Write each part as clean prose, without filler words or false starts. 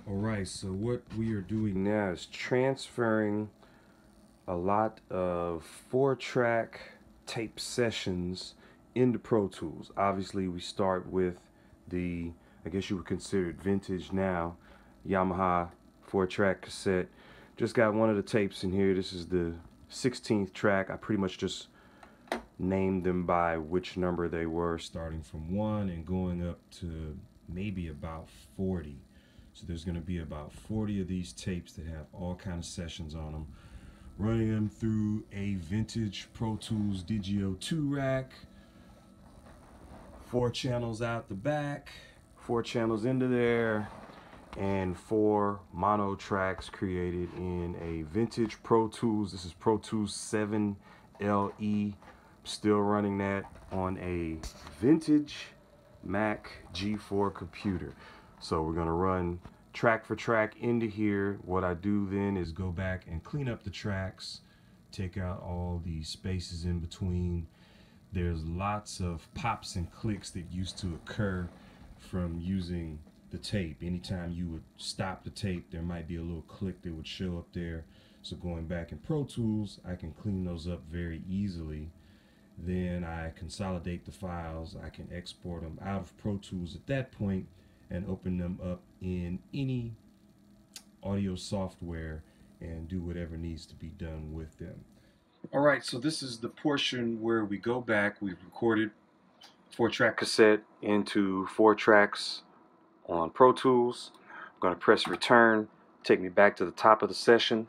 Alright, so what we are doing now is transferring a lot of 4-track tape sessions into Pro Tools. Obviously, we start with the, I guess you would consider it vintage now, Yamaha 4-track cassette. Just got one of the tapes in here. This is the 16th track. I pretty much just named them by which number they were, starting from 1 and going up to maybe about 40. So there's going to be about 40 of these tapes that have all kind of sessions on them. Running them through a vintage Pro Tools Digio 2 rack. 4 channels out the back, 4 channels into there, and 4 mono tracks created in a vintage Pro Tools. This is Pro Tools 7LE. Still running that on a vintage Mac G4 computer. So we're gonna run track for track into here. What I do then is go back and clean up the tracks, take out all the spaces in between. There's lots of pops and clicks that used to occur from using the tape. Anytime you would stop the tape, there might be a little click that would show up there. So going back in Pro Tools, I can clean those up very easily. Then I consolidate the files. I can export them out of Pro Tools at that point and open them up in any audio software and do whatever needs to be done with them. Alright, so this is the portion where we go back. We've recorded 4-track cassette into 4 tracks on Pro Tools. I'm going to press return, take me back to the top of the session.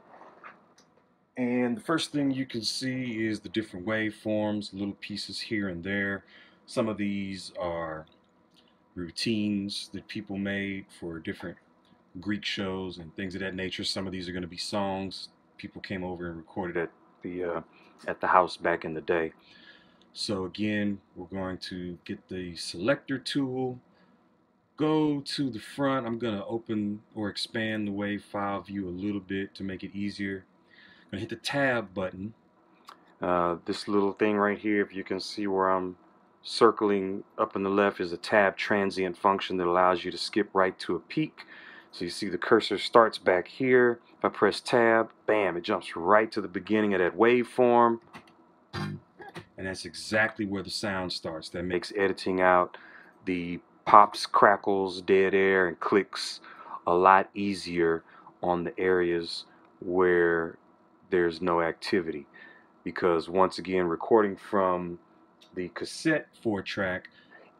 And the first thing you can see is the different waveforms, little pieces here and there. Some of these are routines that people made for different Greek shows and things of that nature. Some of these are going to be songs people came over and recorded at the house back in the day. So again, we're going to get the selector tool, go to the front. I'm going to open or expand the WAV file view a little bit to make it easier. I'm going to hit the tab button. This little thing right here, if you can see where I'm circling up in the left, is a tab transient function that allows you to skip right to a peak. So you see the cursor starts back here. If I press tab, bam, it jumps right to the beginning of that waveform. And that's exactly where the sound starts. That makes editing out the pops, crackles, dead air, and clicks a lot easier on the areas where there's no activity. Because once again, recording from the cassette 4-track,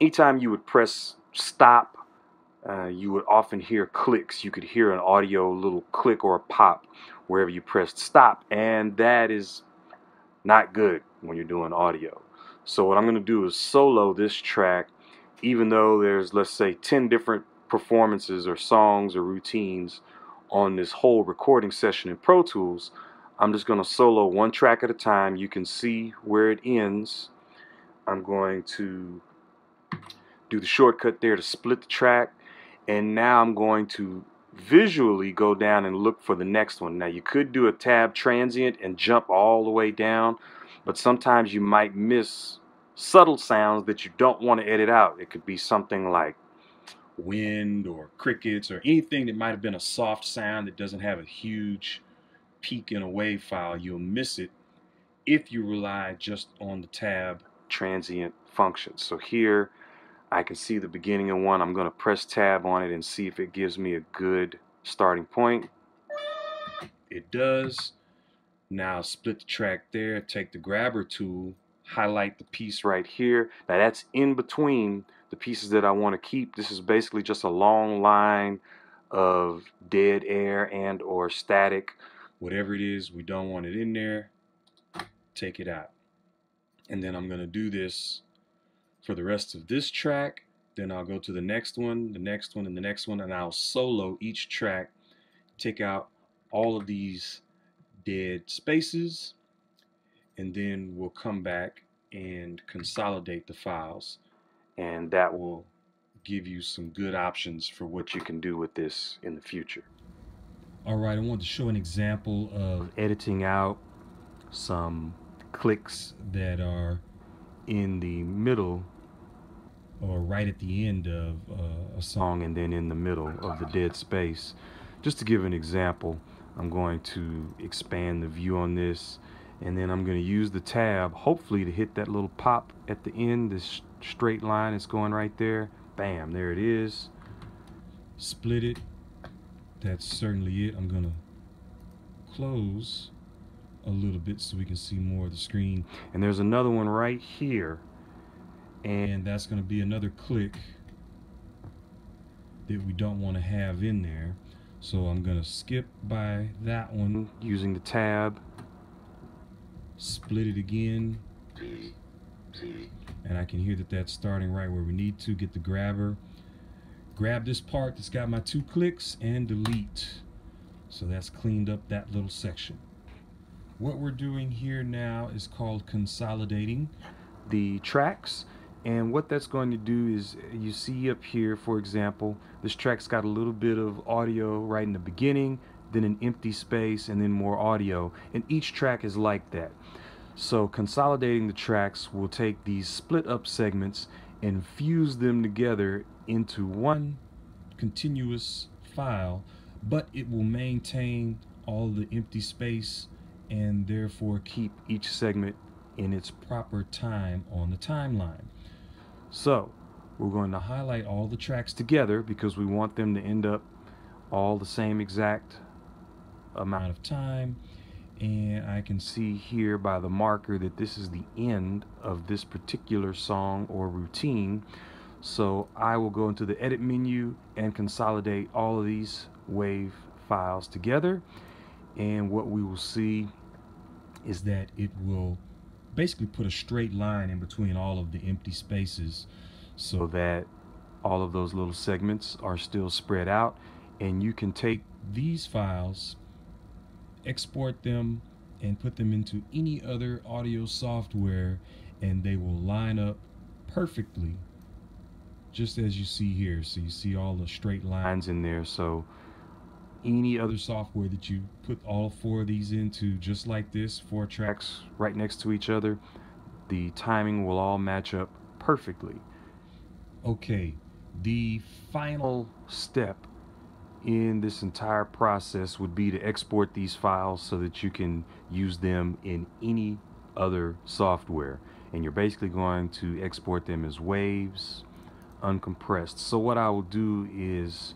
anytime you would press stop, you would often hear clicks. You could hear an audio little click or a pop wherever you pressed stop, and that is not good when you're doing audio. So what I'm going to do is solo this track, even though there's, let's say, 10 different performances or songs or routines on this whole recording session in Pro Tools. I'm just going to solo one track at a time. You can see where it ends. I'm going to do the shortcut there to split the track, and now I'm going to visually go down and look for the next one. Now you could do a tab transient and jump all the way down, but sometimes you might miss subtle sounds that you don't want to edit out. It could be something like wind or crickets or anything that might have been a soft sound that doesn't have a huge peak in a wave file. You'll miss it if you rely just on the tab transient function. So here I can see the beginning of one. I'm going to press tab on it and see if it gives me a good starting point. It does. Now split the track there, take the grabber tool, highlight the piece right here. Now that's in between the pieces that I want to keep. This is basically just a long line of dead air and or static. Whatever it is, we don't want it in there. Take it out. And then I'm going to do this for the rest of this track. Then I'll go to the next one, the next one, and the next one, and I'll solo each track, take out all of these dead spaces, and then we'll come back and consolidate the files, and that will give you some good options for what you can do with this in the future. Alright, I want to show an example of editing out some clicks that are in the middle or right at the end of a song and then in the middle of the dead space. Just to give an example, I'm going to expand the view on this, and then I'm going to use the tab, hopefully to hit that little pop at the end, this straight line is going right there. Bam, there it is. Split it. That's certainly it. I'm going to close a little bit so we can see more of the screen. And there's another one right here, and that's going to be another click that we don't want to have in there. So I'm going to skip by that one using the tab, split it again, and I can hear that that's starting right where we need to. Get the grabber, grab this part that's got my 2 clicks, and delete. So that's cleaned up that little section. What we're doing here now is called consolidating the tracks. And what that's going to do is, you see up here, for example, this track's got a little bit of audio right in the beginning, then an empty space, and then more audio. And each track is like that. So consolidating the tracks will take these split up segments and fuse them together into one continuous file, but it will maintain all the empty space and therefore keep each segment in its proper time on the timeline. So we're going to highlight all the tracks together because we want them to end up all the same exact amount of time. And I can see here by the marker that this is the end of this particular song or routine. So I will go into the edit menu and consolidate all of these WAV files together. And what we will see is that it will basically put a straight line in between all of the empty spaces so that all of those little segments are still spread out. And you can take these files, export them, and put them into any other audio software, and they will line up perfectly just as you see here. So you see all the straight lines in there. So any other software that you put all 4 of these into, just like this, 4 tracks right next to each other, the timing will all match up perfectly. Okay, the final step in this entire process would be to export these files so that you can use them in any other software. And you're basically going to export them as waves, uncompressed. So what I will do is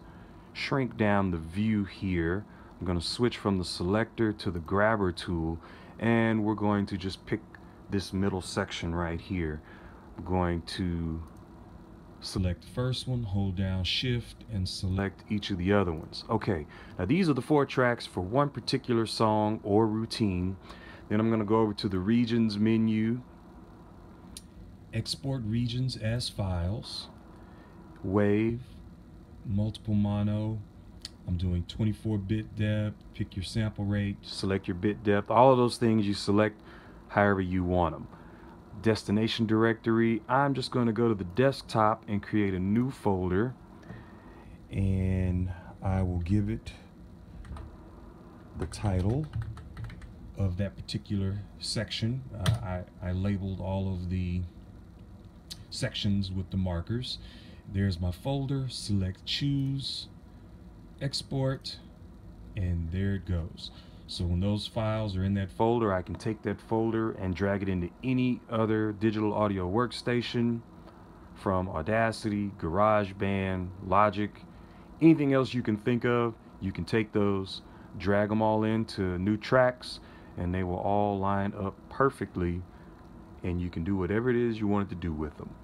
shrink down the view here. I'm going to switch from the selector to the grabber tool, and we're going to just pick this middle section right here. I'm going to select the first one, hold down shift, and select each of the other ones. Okay, now these are the 4 tracks for one particular song or routine. Then I'm going to go over to the regions menu, export regions as files, wave, multiple mono. I'm doing 24-bit depth, pick your sample rate, select your bit depth, all of those things you select however you want them. Destination directory, I'm just going to go to the desktop and create a new folder, and I will give it the title of that particular section. I labeled all of the sections with the markers. There's my folder, select choose, export, and there it goes. So when those files are in that folder, I can take that folder and drag it into any other digital audio workstation, from Audacity, GarageBand, Logic, anything else you can think of. You can take those, drag them all into new tracks, and they will all line up perfectly, and you can do whatever it is you wanted to do with them.